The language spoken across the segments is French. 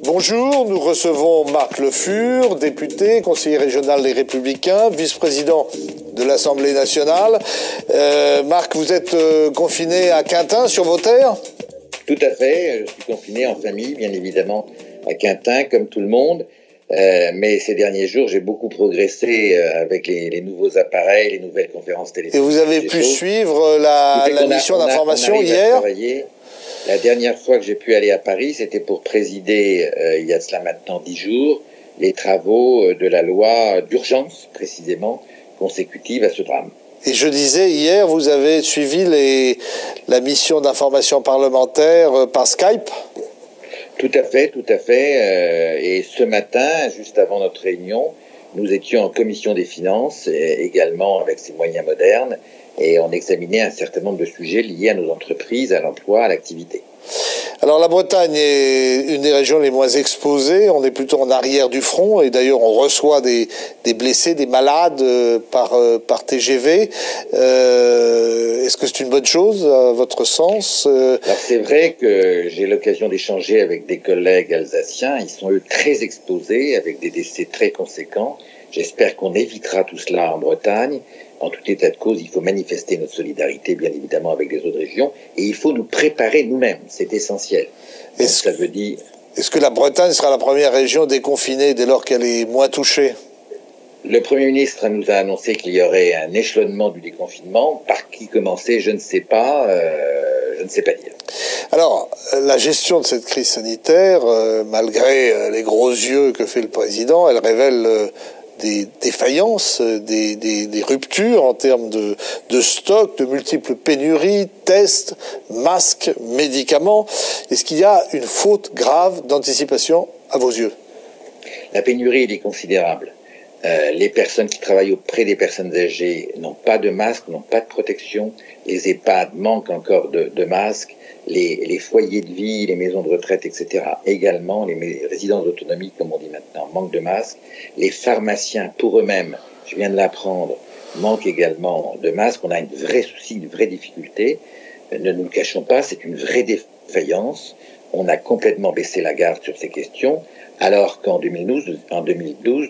Bonjour, nous recevons Marc Le Fur, député, conseiller régional des Républicains, vice-président de l'Assemblée nationale. Marc, vous êtes confiné à Quintin, sur vos terres ? Tout à fait, je suis confiné en famille, bien évidemment, à Quintin, comme tout le monde. Mais ces derniers jours, j'ai beaucoup progressé avec les nouveaux appareils, les nouvelles conférences téléphoniques. Et vous avez pu suivre la mission d'information hier ? La dernière fois que j'ai pu aller à Paris, c'était pour présider, il y a cela maintenant 10 jours, les travaux de la loi d'urgence, précisément, consécutive à ce drame. Et je disais, hier, vous avez suivi la mission d'information parlementaire par Skype ? Tout à fait. Et ce matin, juste avant notre réunion, nous étions en commission des finances, également avec ses moyens modernes, et on examinait un certain nombre de sujets liés à nos entreprises, à l'emploi, à l'activité. Alors la Bretagne est une des régions les moins exposées, on est plutôt en arrière du front, et d'ailleurs on reçoit des blessés, des malades par TGV. Est-ce que c'est une bonne chose à votre sens ? Alors c'est vrai que j'ai l'occasion d'échanger avec des collègues alsaciens, ils sont eux très exposés, avec des décès très conséquents. J'espère qu'on évitera tout cela en Bretagne. En tout état de cause, il faut manifester notre solidarité, bien évidemment, avec les autres régions, et il faut nous préparer nous-mêmes, c'est essentiel. Est-ce que la Bretagne sera la première région déconfinée dès lors qu'elle est moins touchée ? Le Premier ministre nous a annoncé qu'il y aurait un échelonnement du déconfinement. Par qui commencer, je ne sais pas dire. Alors, la gestion de cette crise sanitaire, malgré les gros yeux que fait le président, elle révèle des défaillances, des ruptures en termes de stock, de multiples pénuries, tests, masques, médicaments. Est-ce qu'il y a une faute grave d'anticipation à vos yeux ? La pénurie, elle est considérable. Les personnes qui travaillent auprès des personnes âgées n'ont pas de masques, n'ont pas de protection. Les EHPAD manquent encore de masques. Les foyers de vie, les maisons de retraite, etc. également, les résidences d'autonomie, comme on dit maintenant, manquent de masques. Les pharmaciens, pour eux-mêmes, je viens de l'apprendre, manquent également de masques. On a un vrai souci, une vraie difficulté. Ne nous le cachons pas, c'est une vraie défaillance. On a complètement baissé la garde sur ces questions, alors qu'en 2012,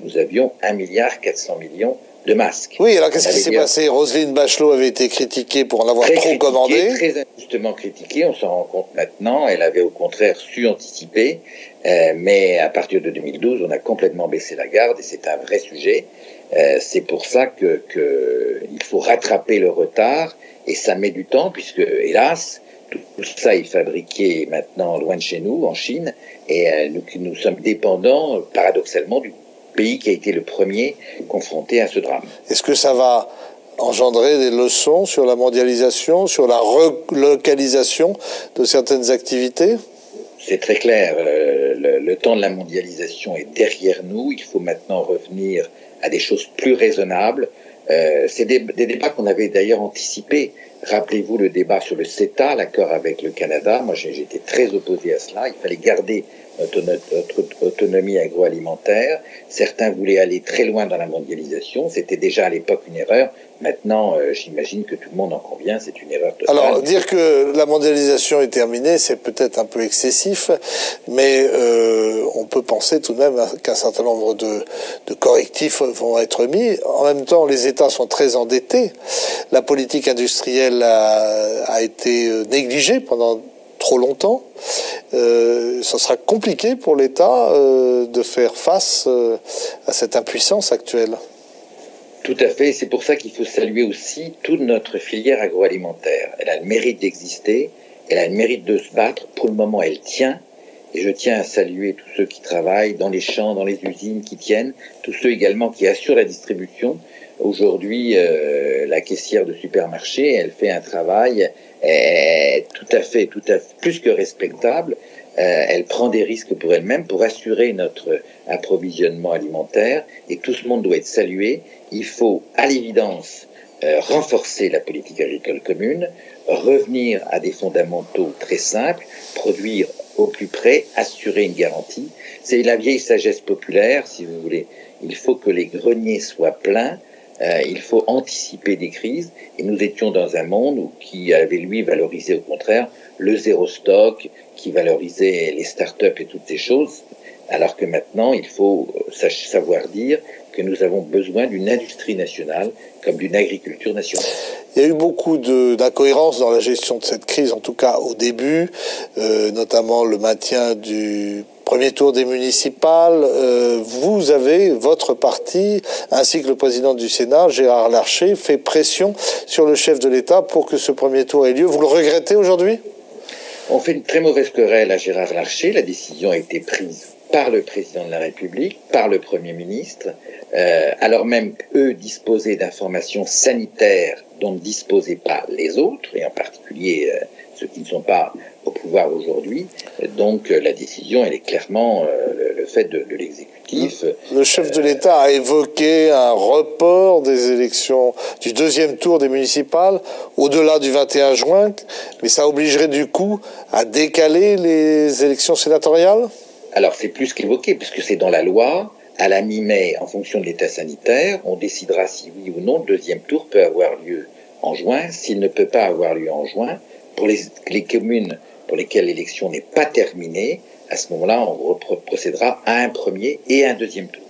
nous avions 1,4 milliard de masques. Oui, alors qu'est-ce qui s'est passé ? Roselyne Bachelot avait été critiquée pour en avoir trop commandé. Très injustement critiquée, on s'en rend compte maintenant. Elle avait au contraire su anticiper, mais à partir de 2012, on a complètement baissé la garde et c'est un vrai sujet. C'est pour ça que il faut rattraper le retard et ça met du temps puisque, hélas, tout ça est fabriqué maintenant loin de chez nous, en Chine, et nous sommes dépendants, paradoxalement, du pays qui a été le premier confronté à ce drame. Est-ce que ça va engendrer des leçons sur la mondialisation, sur la relocalisation de certaines activités ? C'est très clair. Le temps de la mondialisation est derrière nous. Il faut maintenant revenir à des choses plus raisonnables. C'est des débats qu'on avait d'ailleurs anticipés. Rappelez-vous le débat sur le CETA, l'accord avec le Canada. Moi, j'étais très opposé à cela. Il fallait garder notre autonomie agroalimentaire. Certains voulaient aller très loin dans la mondialisation. C'était déjà à l'époque une erreur. Maintenant, j'imagine que tout le monde en convient, c'est une erreur totale. Alors, dire que la mondialisation est terminée, c'est peut-être un peu excessif, mais on peut penser tout de même qu'un certain nombre de correctifs vont être mis. En même temps, les États sont très endettés. La politique industrielle a été négligée pendant trop longtemps. Ça sera compliqué pour l'État de faire face à cette impuissance actuelle. Tout à fait, c'est pour ça qu'il faut saluer aussi toute notre filière agroalimentaire. Elle a le mérite d'exister, elle a le mérite de se battre. Pour le moment, elle tient. Et je tiens à saluer tous ceux qui travaillent dans les champs, dans les usines, qui tiennent, tous ceux également qui assurent la distribution. Aujourd'hui, la caissière de supermarché, elle fait un travail tout à fait plus que respectable. Elle prend des risques pour elle-même pour assurer notre approvisionnement alimentaire et tout ce monde doit être salué. Il faut, à l'évidence, renforcer la politique agricole commune, revenir à des fondamentaux très simples, produire au plus près, assurer une garantie. C'est la vieille sagesse populaire, si vous voulez. Il faut que les greniers soient pleins Il faut anticiper des crises. Et nous étions dans un monde qui avait, lui, valorisé au contraire le zéro stock, qui valorisait les startups et toutes ces choses. Alors que maintenant, il faut savoir dire que nous avons besoin d'une industrie nationale comme d'une agriculture nationale. Il y a eu beaucoup d'incohérences dans la gestion de cette crise, en tout cas au début, notamment le maintien du premier tour des municipales. Vous avez, votre parti, ainsi que le président du Sénat, Gérard Larcher, fait pression sur le chef de l'État pour que ce premier tour ait lieu. Vous le regrettez aujourd'hui ? On fait une très mauvaise querelle à Gérard Larcher. La décision a été prise par le président de la République, par le Premier ministre, alors même qu'eux disposaient d'informations sanitaires dont ne disposaient pas les autres, et en particulier ceux qui ne sont pas au pouvoir aujourd'hui. Donc la décision, elle est clairement le fait de l'exécutif. Le chef de l'État a évoqué un report des élections du deuxième tour des municipales au-delà du 21 juin, mais ça obligerait du coup à décaler les élections sénatoriales ? Alors c'est plus qu'évoqué, puisque c'est dans la loi. À la mi-mai, en fonction de l'état sanitaire, on décidera si oui ou non le deuxième tour peut avoir lieu en juin. S'il ne peut pas avoir lieu en juin, pour les communes pour lesquelles l'élection n'est pas terminée, à ce moment-là, on procédera à un premier et un deuxième tour.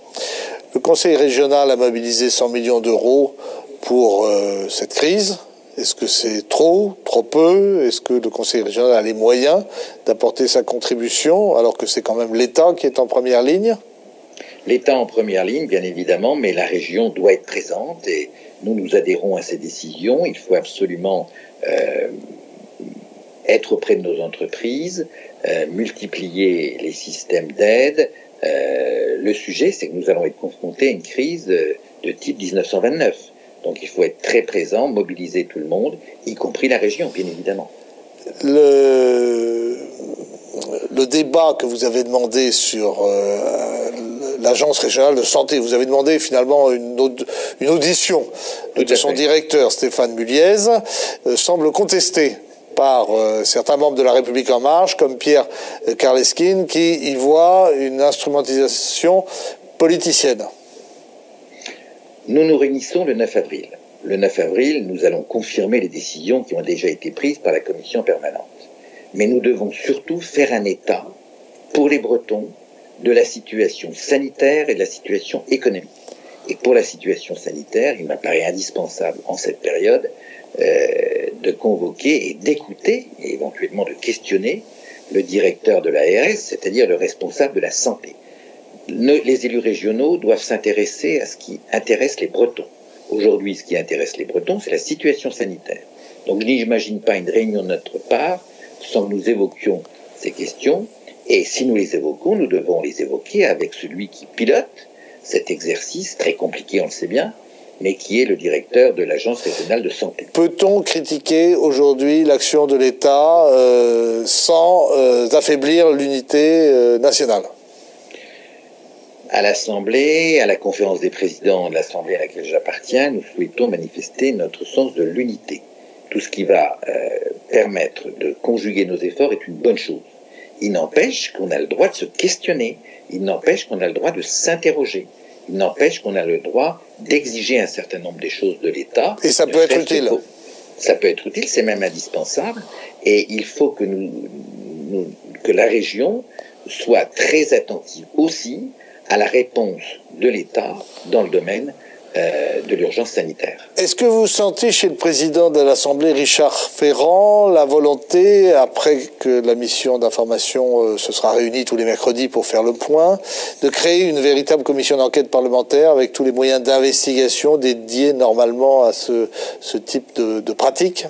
Le Conseil régional a mobilisé 100 millions d'euros pour cette crise. Est-ce que c'est trop peu? Est-ce que le Conseil régional a les moyens d'apporter sa contribution, alors que c'est quand même l'État qui est en première ligne? L'État en première ligne, bien évidemment, mais la région doit être présente et nous adhérons à ces décisions. Il faut absolument être auprès de nos entreprises, multiplier les systèmes d'aide. Le sujet, c'est que nous allons être confrontés à une crise de type 1929. Donc il faut être très présent, mobiliser tout le monde, y compris la région, bien évidemment. Le débat que vous avez demandé sur l'Agence régionale de santé, vous avez demandé finalement une audition de son directeur, Stéphane Muliez, semble contesté par certains membres de La République En Marche, comme Pierre Karleskind, qui y voit une instrumentalisation politicienne. Nous nous réunissons le 9 avril. Le 9 avril, nous allons confirmer les décisions qui ont déjà été prises par la commission permanente. Mais nous devons surtout faire un état, pour les Bretons, de la situation sanitaire et de la situation économique. Et pour la situation sanitaire, il m'apparaît indispensable en cette période de convoquer et d'écouter, et éventuellement de questionner, le directeur de l'ARS, c'est-à-dire le responsable de la santé. Les élus régionaux doivent s'intéresser à ce qui intéresse les Bretons. Aujourd'hui, ce qui intéresse les Bretons, c'est la situation sanitaire. Donc je n'imagine pas une réunion de notre part sans que nous évoquions ces questions. Et si nous les évoquons, nous devons les évoquer avec celui qui pilote cet exercice, très compliqué, on le sait bien, mais qui est le directeur de l'Agence régionale de santé. Peut-on critiquer aujourd'hui l'action de l'État sans affaiblir l'unité nationale ? À l'Assemblée, à la conférence des présidents de l'Assemblée à laquelle j'appartiens, nous souhaitons manifester notre sens de l'unité. Tout ce qui va permettre de conjuguer nos efforts est une bonne chose. Il n'empêche qu'on a le droit de se questionner, il n'empêche qu'on a le droit de s'interroger, il n'empêche qu'on a le droit d'exiger un certain nombre de choses de l'État. Et ça peut être utile. Ça peut être utile, c'est même indispensable, et il faut que que la région soit très attentive aussi à la réponse de l'État dans le domaine de l'urgence sanitaire. Est-ce que vous sentez chez le président de l'Assemblée, Richard Ferrand, la volonté, après que la mission d'information se sera réunie tous les mercredis pour faire le point, de créer une véritable commission d'enquête parlementaire avec tous les moyens d'investigation dédiés normalement à ce type de pratique?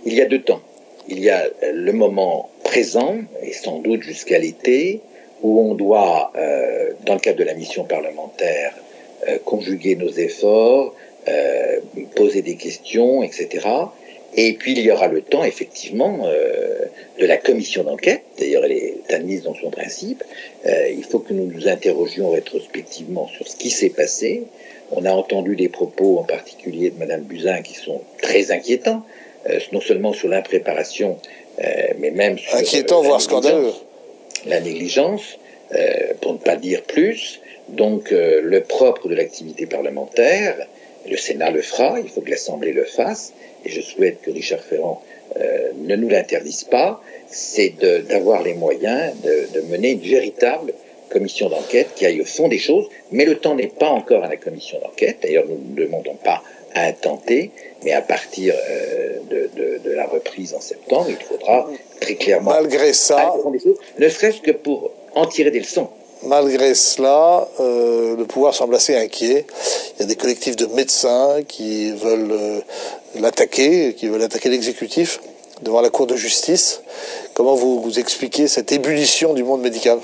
Il y a deux temps. Il y a le moment présent, et sans doute jusqu'à l'été, où on doit, dans le cadre de la mission parlementaire, conjuguer nos efforts, poser des questions, etc. Et puis il y aura le temps, effectivement, de la commission d'enquête. D'ailleurs, elle est admise dans son principe. Il faut que nous nous interrogions rétrospectivement sur ce qui s'est passé. On a entendu des propos, en particulier de Madame Buzyn, qui sont très inquiétants, non seulement sur l'impréparation, mais même sur inquiétant, voire scandaleux. La négligence, pour ne pas dire plus. Donc le propre de l'activité parlementaire, Le Sénat le fera, il faut que l'Assemblée le fasse, et je souhaite que Richard Ferrand ne nous l'interdise pas, c'est d'avoir les moyens de mener une véritable commission d'enquête qui aille au fond des choses, mais le temps n'est pas encore à la commission d'enquête. D'ailleurs, nous ne demandons pas à intenter, mais à partir de la reprise en septembre, il faudra très clairement malgré ça, aller au fond des choses, ne serait-ce que pour en tirer des leçons. Malgré cela, le pouvoir semble assez inquiet. Il y a des collectifs de médecins qui veulent l'attaquer, qui veulent attaquer l'exécutif devant la Cour de justice. Comment vous expliquez cette ébullition du monde médical ?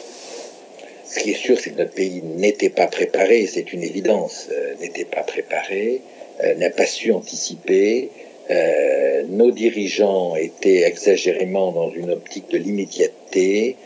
Ce qui est sûr, c'est que notre pays n'était pas préparé, c'est une évidence, n'était pas préparé, n'a pas su anticiper. Nos dirigeants étaient exagérément dans une optique de l'immédiateté,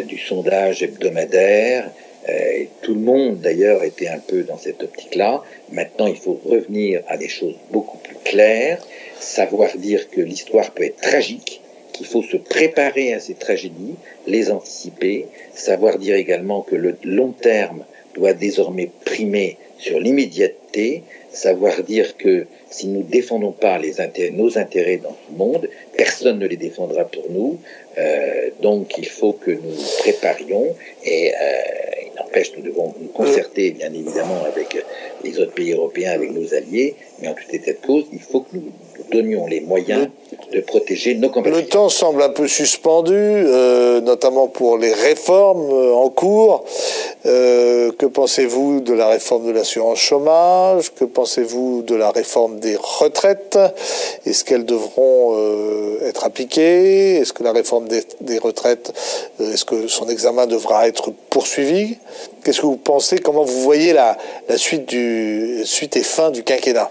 du sondage hebdomadaire. Et tout le monde, d'ailleurs, était un peu dans cette optique-là. Maintenant, il faut revenir à des choses beaucoup plus claires, savoir dire que l'histoire peut être tragique, qu'il faut se préparer à ces tragédies, les anticiper, savoir dire également que le long terme doit désormais primer sur l'immédiateté, savoir dire que si nous ne défendons pas nos intérêts dans ce monde, personne ne les défendra pour nous. Donc il faut que nous nous préparions et il n'empêche, nous devons nous concerter bien évidemment avec les autres pays européens, avec nos alliés, mais en tout état de cause, il faut que nous donnions les moyens de protéger nos compatriotes. Le temps semble un peu suspendu, notamment pour les réformes en cours. Que pensez-vous de la réforme de l'assurance chômage? Que pensez-vous de la réforme des retraites? Est-ce qu'elles devront être appliquées? Est-ce que la réforme des retraites, est-ce que son examen devra être poursuivi? Qu'est-ce que vous pensez? Comment vous voyez la suite et fin du quinquennat?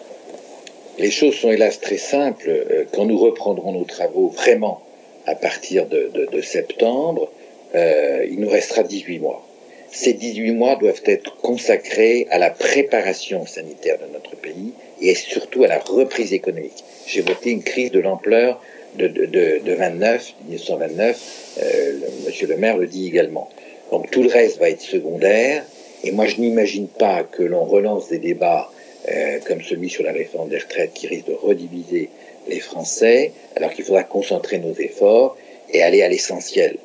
Les choses sont hélas très simples. Quand nous reprendrons nos travaux vraiment à partir de septembre, il nous restera 18 mois. Ces 18 mois doivent être consacrés à la préparation sanitaire de notre pays et surtout à la reprise économique. J'ai évoqué une crise de l'ampleur de 1929, Monsieur le maire le dit également. Donc tout le reste va être secondaire et moi je n'imagine pas que l'on relance des débats comme celui sur la réforme des retraites qui risque de rediviser les Français, alors qu'il faudra concentrer nos efforts et aller à l'essentiel.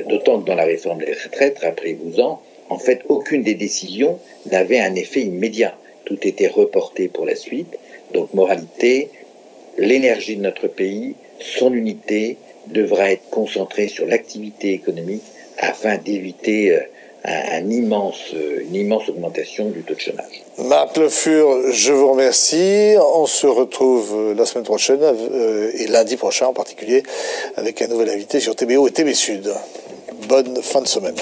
D'autant que dans la réforme des retraites, rappelez-vous-en, en fait, aucune des décisions n'avait un effet immédiat. Tout était reporté pour la suite. Donc, moralité, l'énergie de notre pays, son unité, devra être concentrée sur l'activité économique afin d'éviter une immense augmentation du taux de chômage. Marc Le Fur, je vous remercie. On se retrouve la semaine prochaine et lundi prochain en particulier avec un nouvel invité sur TBO et TB Sud. Bonne fin de semaine.